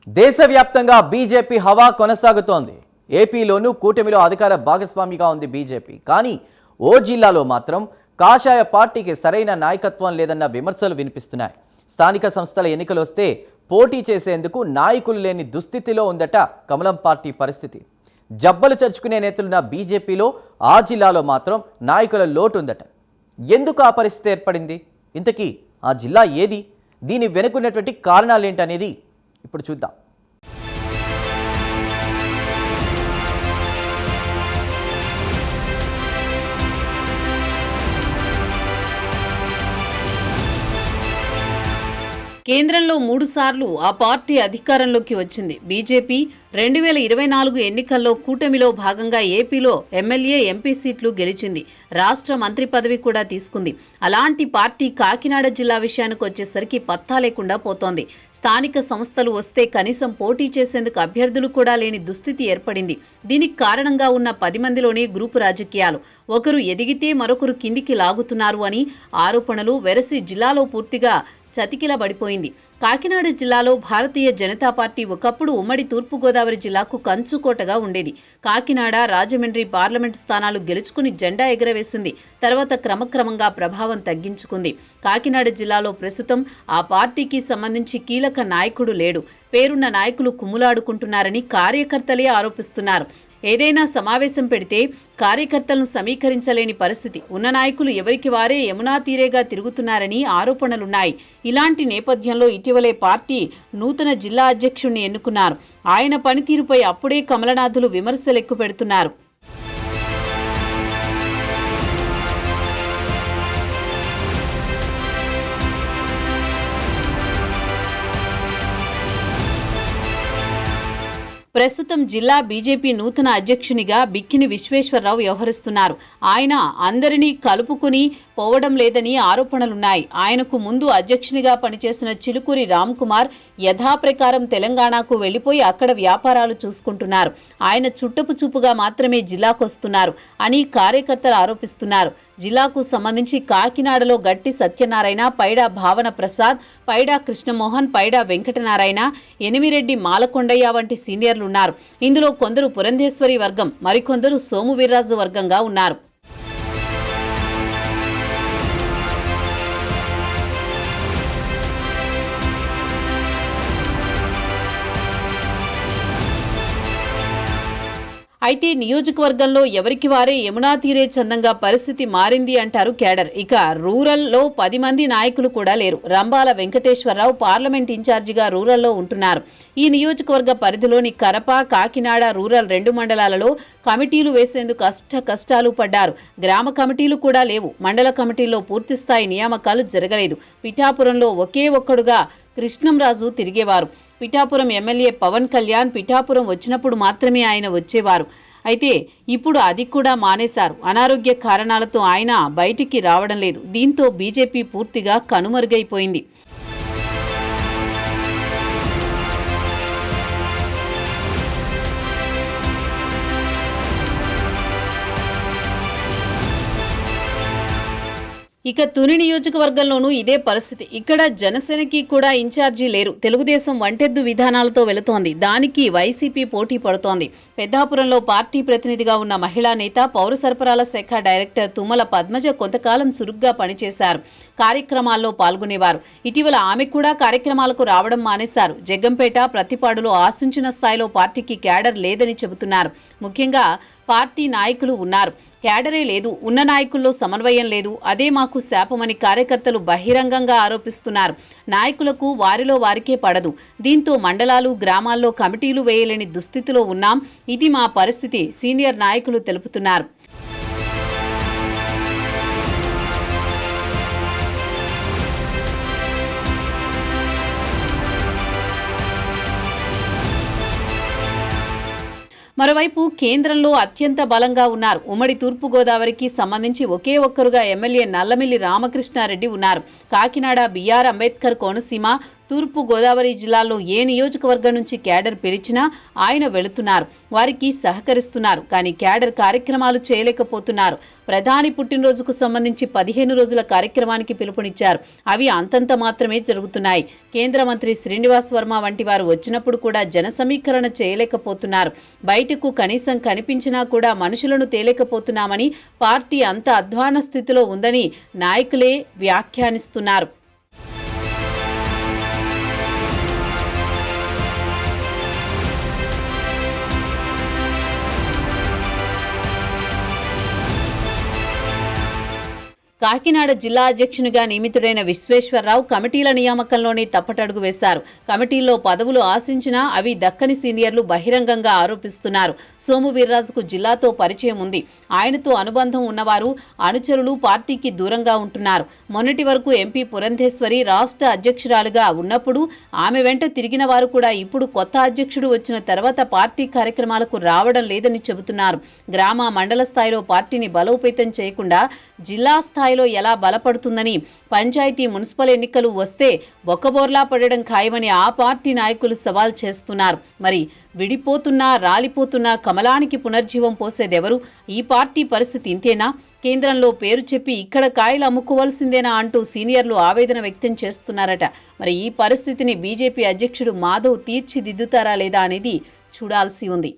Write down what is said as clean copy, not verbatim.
దేశవ్యాప్తంగా బీజేపీ హవా కొనసాగుతోంది. ఏపీలోనూ కూటమిలో అధికార భాగస్వామిగా ఉంది బీజేపీ. కానీ ఓ జిల్లాలో మాత్రం కాషాయ పార్టీకి సరైన నాయకత్వం లేదన్న విమర్శలు వినిపిస్తున్నాయి. స్థానిక సంస్థల ఎన్నికలు వస్తే పోటీ చేసేందుకు నాయకులు లేని దుస్థితిలో ఉందట కమలం పార్టీ పరిస్థితి. జబ్బలు చర్చుకునే నేతలున్న బీజేపీలో ఆ జిల్లాలో మాత్రం నాయకుల లోటు ఉందట. ఎందుకు ఆ పరిస్థితి ఏర్పడింది? ఇంతకీ ఆ జిల్లా ఏది? దీని వెనుకున్నటువంటి కారణాలేంటనేది ఇప్పుడు చూద్దాం. కేంద్రంలో 3 సార్లు ఆ పార్టీ అధికారంలోకి వచ్చింది. బీజేపీ 2024 ఎన్నికల్లో కూటమిలో భాగంగా ఏపీలో ఎమ్మెల్యే, ఎంపీ సీట్లు గెలిచింది. రాష్ట్ర మంత్రి పదవి కూడా తీసుకుంది. అలాంటి పార్టీ కాకినాడ జిల్లా విషయానికి వచ్చేసరికి పత్తా లేకుండా పోతోంది. స్థానిక సంస్థలు వస్తే కనీసం పోటీ చేసేందుకు అభ్యర్థులు కూడా లేని దుస్థితి ఏర్పడింది. దీనికి కారణంగా ఉన్న 10 మందిలోనే గ్రూపు రాజకీయాలు. ఒకరు ఎదిగితే మరొకరు కిందికి లాగుతున్నారు అని ఆరోపణలు వెరసి జిల్లాలో పూర్తిగా చతికిలబడిపోయింది. కాకినాడ జిల్లాలో భారతీయ జనతా పార్టీ ఒకప్పుడు ఉమ్మడి తూర్పుగోదావరి జిల్లాకు కంచుకోటగా ఉండేది. కాకినాడ, రాజమండ్రి పార్లమెంటు స్థానాలు గెలుచుకుని జెండా ఎగరవేసింది. తర్వాత క్రమక్రమంగా ప్రభావం తగ్గించుకుంది. కాకినాడ జిల్లాలో ప్రస్తుతం ఆ పార్టీకి సంబంధించి కీలక నాయకుడు లేడు. పేరున్న నాయకులు కుమ్ములాడుకుంటున్నారని కార్యకర్తలే ఆరోపిస్తున్నారు. ఏదైనా సమావేశం పెడితే కార్యకర్తలను సమీకరించలేని పరిస్థితి. ఉన్న నాయకులు ఎవరికి వారే యమునా తీరేగా తిరుగుతున్నారని ఆరోపణలున్నాయి. ఇలాంటి నేపథ్యంలో ఇటీవలే పార్టీ నూతన జిల్లా అధ్యక్షుడిని ఎన్నుకున్నారు. ఆయన పనితీరుపై అప్పుడే కమలనాథులు విమర్శలు ఎక్కుపెడుతున్నారు. ప్రస్తుతం జిల్లా బీజేపీ నూతన అధ్యక్షునిగా బిక్కిని విశ్వేశ్వరరావు వ్యవహరిస్తున్నారు. ఆయన అందరినీ కలుపుకుని పోవడం లేదని ఆరోపణలున్నాయి. ఆయనకు ముందు అధ్యక్షునిగా పనిచేసిన చిలుకూరి రామ్కుమార్ యథాప్రకారం తెలంగాణకు వెళ్లిపోయి అక్కడ వ్యాపారాలు చూసుకుంటున్నారు. ఆయన చుట్టపు చూపుగా మాత్రమే జిల్లాకొస్తున్నారు అని కార్యకర్తలు ఆరోపిస్తున్నారు. జిల్లాకు సంబంధించి కాకినాడలో గట్టి సత్యనారాయణ, పైడా భావన ప్రసాద్, పైడా కృష్ణమోహన్, పైడా వెంకటనారాయణ, ఎనిమిరెడ్డి మాలకొండయ్య వంటి సీనియర్లు ఉన్నారు. ఇందులో కొందరు పురంధేశ్వరి వర్గం, మరికొందరు సోము వీర్రాజు వర్గంగా ఉన్నారు. అయితే నియోజకవర్గంలో ఎవరికి వారే యమునా తీరే చందంగా పరిస్థితి మారింది అంటారు కేడర్. ఇక రూరల్లో 10 మంది నాయకులు కూడా లేరు. రంబాల వెంకటేశ్వరరావు పార్లమెంట్ ఇన్ఛార్జిగా రూరల్లో ఉంటున్నారు. ఈ నియోజకవర్గ పరిధిలోని కరప, కాకినాడ రూరల్ 2 మండలాలలో కమిటీలు వేసేందుకు కష్టాలు పడ్డారు. గ్రామ కమిటీలు కూడా లేవు. మండల కమిటీల్లో పూర్తిస్థాయి నియామకాలు జరగలేదు. పిఠాపురంలో ఒకే ఒక్కడుగా కృష్ణంరాజు తిరిగేవారు. పిఠాపురం ఎమ్మెల్యే పవన్ కళ్యాణ్ పిఠాపురం వచ్చినప్పుడు మాత్రమే ఆయన వచ్చేవారు. అయితే ఇప్పుడు అది కూడా మానేశారు. అనారోగ్య కారణాలతో ఆయన బయటికి రావడం లేదు. దీంతో బీజేపీ పూర్తిగా కనుమరుగైపోయింది. ఇక తుని నియోజకవర్గంలోనూ ఇదే పరిస్థితి. ఇక్కడ జనసేనకి కూడా ఇన్ఛార్జీ లేరు. తెలుగుదేశం వంటెద్దు విధానాలతో వెళుతోంది. దానికి వైసీపీ పోటీ పడుతోంది. పెద్దాపురంలో పార్టీ ప్రతినిధిగా ఉన్న మహిళా నేత, పౌర సరఫరాల శాఖ డైరెక్టర్ తుమ్మల పద్మజ కొంతకాలం చురుగ్గా పనిచేశారు. కార్యక్రమాల్లో పాల్గొనేవారు. ఇటీవల ఆమె కూడా కార్యక్రమాలకు రావడం మానేశారు. జగ్గంపేట, ప్రతిపాడులో ఆశించిన స్థాయిలో పార్టీకి క్యాడర్ లేదని చెబుతున్నారు. ముఖ్యంగా పార్టీ నాయకులు ఉన్నారు, క్యాడరే లేదు. ఉన్న నాయకుల్లో సమన్వయం లేదు. అదే మాకు శాపమని కార్యకర్తలు బహిరంగంగా ఆరోపిస్తున్నారు. నాయకులకు వారిలో వారికే పడదు. దీంతో మండలాలు, గ్రామాల్లో కమిటీలు వేయలేని దుస్థితిలో ఉన్నాం. ఇది మా పరిస్థితి సీనియర్ నాయకులు తెలుపుతున్నారు. మరోవైపు కేంద్రంలో అత్యంత బలంగా ఉన్నారు. ఉమ్మడి తూర్పుగోదావరికి సంబంధించి ఒకే ఒక్కరుగా ఎమ్మెల్యే నల్లమిల్లి రామకృష్ణారెడ్డి ఉన్నారు. కాకినాడ, బిఆర్ అంబేద్కర్ కోనసీమ, తూర్పు గోదావరి జిల్లాలో ఏ నియోజకవర్గం నుంచి క్యాడర్ పిలిచినా ఆయన వెళుతున్నారు, వారికి సహకరిస్తున్నారు. కానీ క్యాడర్ కార్యక్రమాలు చేయలేకపోతున్నారు. ప్రధాని పుట్టినరోజుకు సంబంధించి 15 రోజుల కార్యక్రమానికి పిలుపునిచ్చారు. అవి అంతంత మాత్రమే జరుగుతున్నాయి. కేంద్ర మంత్రి శ్రీనివాస్ వర్మ వంటి వారు వచ్చినప్పుడు కూడా జన సమీకరణ చేయలేకపోతున్నారు. బయటకు కనీసం కనిపించినా కూడా మనుషులను తేలేకపోతున్నామని, పార్టీ అంత అధ్వాన స్థితిలో ఉందని నాయకులే వ్యాఖ్యానిస్తున్నారు. కాకినాడ జిల్లా అధ్యక్షునిగా నియమితుడైన విశ్వేశ్వరరావు కమిటీల నియామకంలోనే తప్పటడుగు వేశారు. కమిటీల్లో పదవులు ఆశించినా అవి దక్కని సీనియర్లు బహిరంగంగా ఆరోపిస్తున్నారు. సోము వీర్రాజుకు జిల్లాతో పరిచయం ఉంది. ఆయనతో అనుబంధం ఉన్నవారు, అనుచరులు పార్టీకి దూరంగా ఉంటున్నారు. మొన్నటి వరకు ఎంపీ పురంధేశ్వరి రాష్ట్ర అధ్యక్షురాలుగా ఉన్నప్పుడు ఆమె వెంట తిరిగిన వారు కూడా ఇప్పుడు కొత్త అధ్యక్షుడు వచ్చిన తర్వాత పార్టీ కార్యక్రమాలకు రావడం లేదని చెబుతున్నారు. గ్రామ, మండల స్థాయిలో పార్టీని బలోపేతం చేయకుండా జిల్లా స్థాయిలో ఎలా బలపడుతుందని, పంచాయతీ, మున్సిపల్ ఎన్నికలు వస్తే బొక్కబోర్లా పడడం ఖాయమని ఆ పార్టీ నాయకులు సవాల్ చేస్తున్నారు. మరి విడిపోతున్నా, రాలిపోతున్నా కమలానికి పునర్జీవం పోసేదెవరు? ఈ పార్టీ పరిస్థితి ఇంతేనా? కేంద్రంలో పేరు చెప్పి ఇక్కడ కాయలు అమ్ముకోవాల్సిందేనా అంటూ సీనియర్లు ఆవేదన వ్యక్తం చేస్తున్నారట. మరి ఈ పరిస్థితిని బీజేపీ అధ్యక్షుడు మాధవ్ తీర్చిదిద్దుతారా లేదా అనేది చూడాల్సి ఉంది.